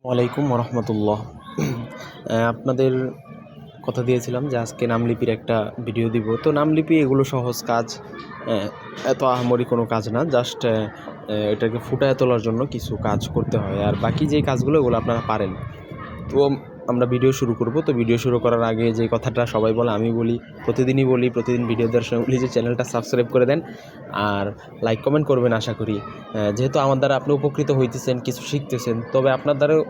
ওয়ালাইকুম রহমতুল্লাহ। আপনাদের কথা দিয়েছিলাম যে আজকে নামলিপির একটা ভিডিও দিব। তো নামলিপি এগুলো সহজ কাজ, এত আহামরি কোনো কাজ না। জাস্ট এটাকে ফুটায় তোলার জন্য কিছু কাজ করতে হয়, আর বাকি যে কাজগুলো ওগুলো আপনারা পারেন। তো আমরা ভিডিও শুরু করব। তো ভিডিও শুরু করার আগে যে কথাটা সবাই বলে আমি বলি, প্রতিদিনই বলি, প্রতিদিন ভিডিও দেওয়ার সময় বলি যে চ্যানেলটা সাবস্ক্রাইব করে দেন আর লাইক কমেন্ট করবেন। আশা করি যেহেতু আমার দ্বারা আপনি উপকৃত হইতেছেন, কিছু শিখতেছেন, তবে আপনার দ্বারাও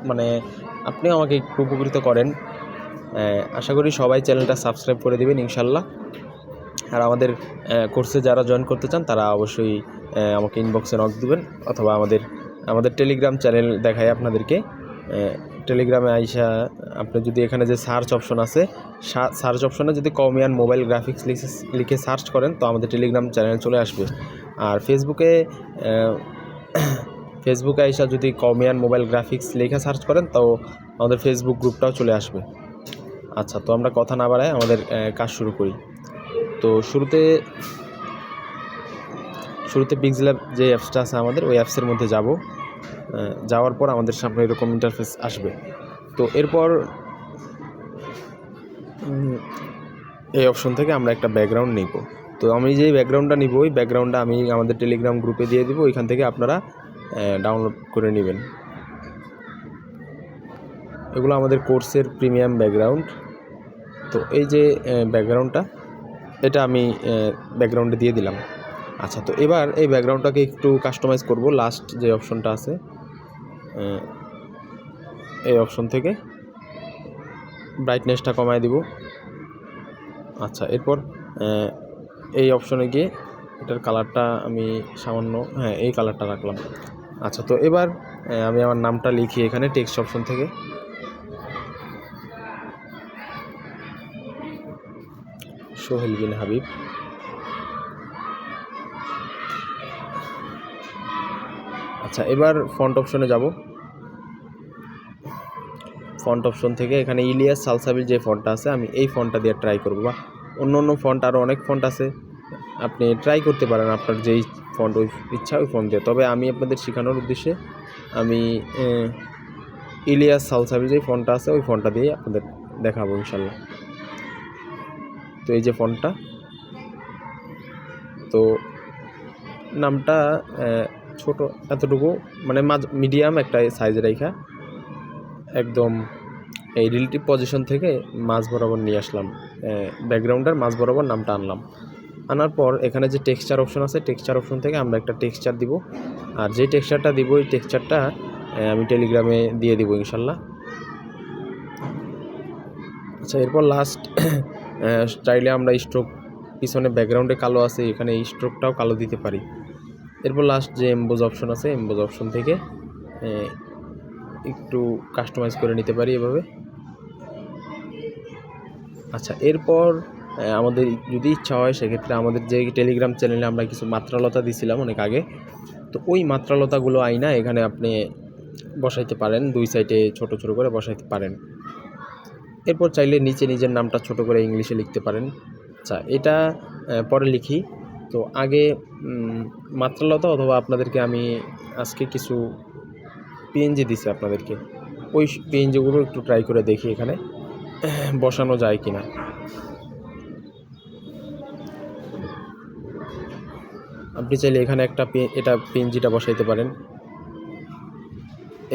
আপনিও আমাকে একটু উপকৃত করেন। আশা করি সবাই চ্যানেলটা সাবস্ক্রাইব করে দেবেন ইনশাল্লাহ। আর আমাদের কোর্সে যারা জয়েন করতে চান তারা অবশ্যই আমাকে ইনবক্সে নক দিবেন, অথবা আমাদের টেলিগ্রাম চ্যানেল দেখায় আপনাদেরকে। টেলিগ্রামে আইসা আপনি যদি এখানে যে সার্চ অপশন আছে, সার্চ অপশনে যদি কওমিয়ান মোবাইল গ্রাফিক্স লিখে সার্চ করেন তো আমাদের টেলিগ্রাম চ্যানেল চলে আসবে। আর ফেসবুকে আইসা যদি কওমিয়ান মোবাইল গ্রাফিক্স লিখে সার্চ করেন তো আমাদের ফেসবুক গ্রুপটাও চলে আসবে। আচ্ছা, তো আমরা কথা না বাড়াই আমাদের কাজ শুরু করি। তো শুরুতে পিক্সেলল্যাব যে অ্যাপসটা আছে আমাদের, ওই অ্যাপসের মধ্যে যাওয়ার পর আমাদের সামনে এরকম ইন্টারফেস আসবে। তো এরপর এই অপশন থেকে আমরা একটা ব্যাকগ্রাউন্ড নিব। তো আমি যে ব্যাকগ্রাউন্ডটা নিব, ওই ব্যাকগ্রাউন্ডটা আমি আমাদের টেলিগ্রাম গ্রুপে দিয়ে দিব, ওইখান থেকে আপনারা ডাউনলোড করে নেবেন। এগুলো আমাদের কোর্সের প্রিমিয়াম ব্যাকগ্রাউন্ড। তো এই যে ব্যাকগ্রাউন্ডটা, এটা আমি ব্যাকগ্রাউন্ডে দিয়ে দিলাম। আচ্ছা, তো এবার এই ব্যাকগ্রাউন্ডটাকে একটু কাস্টমাইজ করব। লাস্ট যে অপশনটা আছে, এই অপশন থেকে ব্রাইটনেসটা কমায় দিব। আচ্ছা, এরপর এই অপশনে গিয়ে এটার কালারটা আমি সামান্য এই কালারটা রাখলাম। আচ্ছা, তো এবার আমি আমার নামটা লিখি এখানে টেক্সট অপশন থেকে, সোহেল বিন হাবিব। আচ্ছা, এবার ফন্ট অপশনে যাব। ফন্ট অপশন থেকে এখানে ইলিয়াস সালসাবিল যে ফন্টটা আছে, আমি এই ফন্টটা দিয়ে ট্রাই করব। বা অন্য ফন্ট আরও অনেক ফন্ট আছে, আপনি ট্রাই করতে পারেন আপনার যেই ফন্ট ওই ইচ্ছা ওই ফন্ট দিয়ে। তবে আমি আপনাদের শেখানোর উদ্দেশ্যে আমি ইলিয়াস সালসাবিল যে ফন্টটা আছে ওই ফন্টটা দিয়ে আপনাদের দেখাবো ইনশাল্লাহ। তো এই যে ফন্টটা, তো নামটা ছোট এতটুকু, মানে মিডিয়াম একটা সাইজে রাখা একদম এই রিলেটিভ পজিশন থেকে মাঝ বরাবর নিয়ে আসলাম, ব্যাকগ্রাউন্ডের মাঝ বরাবর নামটা আনলাম। আনার পর এখানে যে টেক্সচার অপশন আছে, টেক্সচার অপশন থেকে আমরা একটা টেক্সচার দিব। আর যে টেক্সচারটা দিব ওই টেক্সচারটা আমি টেলিগ্রামে দিয়ে দিব ইনশাল্লাহ। আচ্ছা, এরপর লাস্ট চাইলে আমরা স্ট্রোক, পিছনে ব্যাকগ্রাউন্ডে কালো আছে, এখানে এই স্ট্রোকটাও কালো দিতে পারি। এরপর লাস্ট যে এমবোজ অপশন আছে, এমবোজ অপশন থেকে একটু কাস্টমাইজ করে নিতে পারি এভাবে। আচ্ছা, এরপর আমাদের যদি ইচ্ছা হয় সেক্ষেত্রে আমাদের যে টেলিগ্রাম চ্যানেলে আমরা কিছু মাত্রালতা দিয়েছিলাম অনেক আগে, তো ওই মাত্রালতাগুলো আইনা এখানে আপনি বসাইতে পারেন, দুই সাইডে ছোট ছোট করে বসাইতে পারেন। এরপর চাইলে নিচে নিজের নামটা ছোট করে ইংলিশে লিখতে পারেন। আচ্ছা, এটা পরে লিখি। তো আগে মাত্রালতা, অথবা আপনাদেরকে আমি আজকে কিছু পিএনজি দিছি আপনাদেরকে, ওই পিএনজিগুলো একটু ট্রাই করে দেখি এখানে বসানো যায় কিনা। আপনি চাইলে এখানে এটা পিএনজিটা বসাইতে পারেন।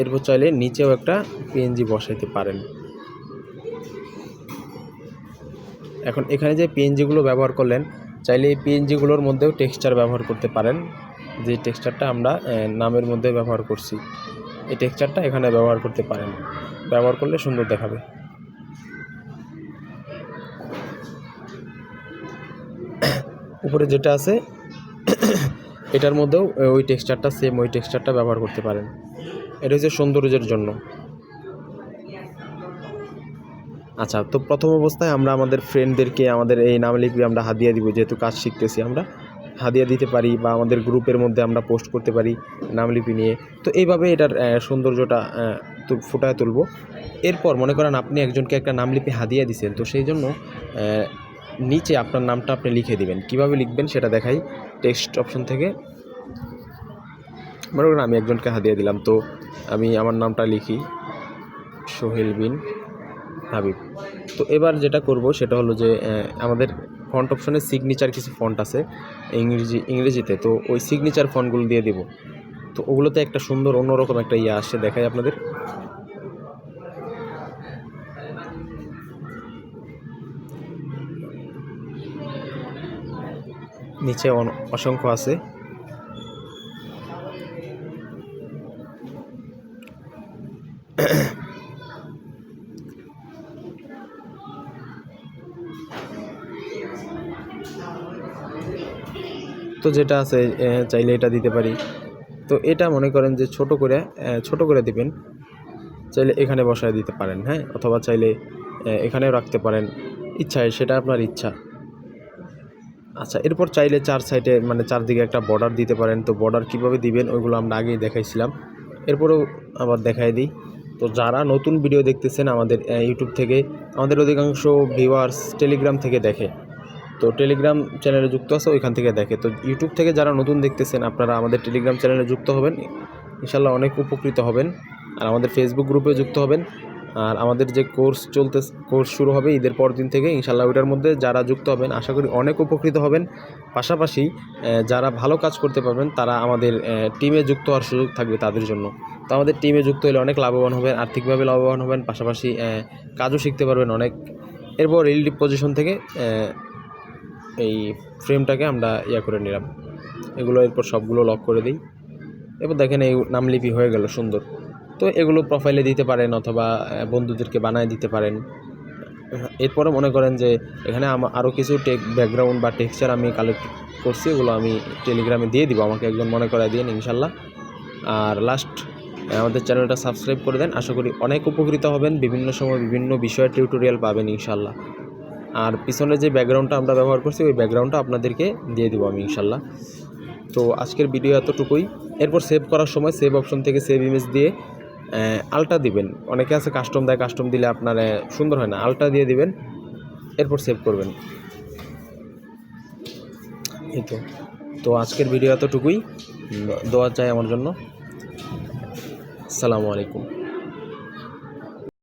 এরপর চাইলে নিচেও একটা পিএনজি বসাইতে পারেন। এখন এখানে যে পিএনজিগুলো ব্যবহার করলেন, চাইলে এই পিএনজিগুলোর মধ্যেও টেক্সচার ব্যবহার করতে পারেন। যে টেক্সচারটা আমরা নামের মধ্যে ব্যবহার করছি, এই টেক্সচারটা এখানে ব্যবহার করতে পারেন। ব্যবহার করলে সুন্দর দেখাবে। উপরে যেটা আছে এটার মধ্যেও ওই টেক্সচারটা সেম, ওই টেক্সচারটা ব্যবহার করতে পারেন। এটা হচ্ছে সৌন্দর্যের জন্য। আচ্ছা, তো প্রথম অবস্থায় আমরা আমাদের ফ্রেন্ডদেরকে আমাদের এই নামলিপি আমরা হাদিয়া দিব, যেহেতু কাজ শিখতেছি আমরা হাদিয়া দিতে পারি, বা আমাদের গ্রুপের মধ্যে আমরা পোস্ট করতে পারি নামলিপি নিয়ে। তো এইভাবে এটার সৌন্দর্যটা ফুটায় তুলব। এরপর মনে করেন আপনি একজনকে একটা নামলিপি হাদিয়া দিয়েছেন, তো সেই জন্য নিচে আপনার নামটা আপনি লিখে দিবেন। কিভাবে লিখবেন সেটা দেখাই। টেক্সট অপশন থেকে মনে করেন আমি একজনকে হাদিয়া দিলাম, তো আমি আমার নামটা লিখি সোহেল বিন হাবিব। তো এবার যেটা করব সেটা হলো যে আমাদের ফন্ট অপশনে সিগনেচার কিছু ফন্ট আছে ইংরেজিতে, তো ওই সিগনেচার ফন্টগুলো দিয়ে দেব। তো ওগুলোতে একটা সুন্দর অন্যরকম একটা আসে, দেখাই আপনাদের। নিচে অসংখ্য আছে। তো যেটা আছে চাইলে এটা দিতে পারি। তো এটা মনে করেন যে ছোট করে দিবেন, চাইলে এখানে বসায় দিতে পারেন, হ্যাঁ, অথবা চাইলে এখানেও রাখতে পারেন, ইচ্ছায় সেটা আপনার ইচ্ছা। আচ্ছা, এরপর চাইলে চার সাইডে মানে চারদিকে একটা বর্ডার দিতে পারেন। তো বর্ডার কীভাবে দিবেন ওইগুলো আমরা আগেই দেখাইছিলাম, এরপরেও আবার দেখাই দিই। তো যারা নতুন ভিডিও দেখতেছেন আমাদের ইউটিউব থেকে, আমাদের অধিকাংশ ভিউয়ার্স টেলিগ্রাম থেকে দেখে, তো টেলিগ্রাম চ্যানেলে যুক্ত আছে, ওইখান থেকে দেখে। তো ইউটিউব থেকে যারা নতুন দেখতেছেন আপনারা আমাদের টেলিগ্রাম চ্যানেলে যুক্ত হবেন, ইনশাল্লাহ অনেক উপকৃত হবেন। আর আমাদের ফেসবুক গ্রুপে যুক্ত হবেন। আর আমাদের যে কোর্স শুরু হবে ঈদের পর দিন থেকে, ইনশাল্লাহ ওইটার মধ্যে যারা যুক্ত হবেন আশা করি অনেক উপকৃত হবেন। পাশাপাশি যারা ভালো কাজ করতে পারবেন তারা আমাদের টিমে যুক্ত হওয়ার সুযোগ থাকবে তাদের জন্য। তো আমাদের টিমে যুক্ত হলে অনেক লাভবান হবেন, আর্থিকভাবে লাভবান হবেন, পাশাপাশি কাজও শিখতে পারবেন অনেক। এরপর রিলেটিভ পজিশন থেকে এই ফ্রেমটাকে আমরা করে নিলাম, এগুলো এরপর সবগুলো লক করে দিই। এবার দেখেন এই নামলিপি হয়ে গেল সুন্দর। তো এগুলো প্রোফাইলে দিতে পারেন অথবা বন্ধুদেরকে বানায় দিতে পারেন। এরপরে মনে করেন যে এখানে আরও কিছু ব্যাকগ্রাউন্ড বা টেক্সচার আমি কালেক্ট করছি, ওগুলো আমি টেলিগ্রামে দিয়ে দিব, আমাকে একজন মনে করায় দিন ইনশাল্লাহ। আর লাস্ট আমাদের চ্যানেলটা সাবস্ক্রাইব করে দেন, আশা করি অনেক উপকৃত হবেন, বিভিন্ন সময় বিভিন্ন বিষয়ের টিউটোরিয়াল পাবেন ইনশাল্লাহ। আর পিছনে যে ব্যাকগ্রাউন্ডটা আমরা ব্যবহার করছি ওই ব্যাকগ্রাউন্ডটা আপনাদেরকে দিয়ে দেবো আমি ইনশাল্লাহ। তো আজকের ভিডিও এতটুকুই। এরপর সেভ করার সময় সেভ অপশন থেকে সেভ ইমেজ দিয়ে আলটা দিবেন। অনেকে আছে কাস্টম দেয়, কাস্টম দিলে আপনার সুন্দর হয় না, আলটা দিয়ে দিবেন, এরপর সেভ করবেন। এই তো আজকের ভিডিও এতটুকুই। দোয়া চাই আমার জন্য। আসসালামু আলাইকুম।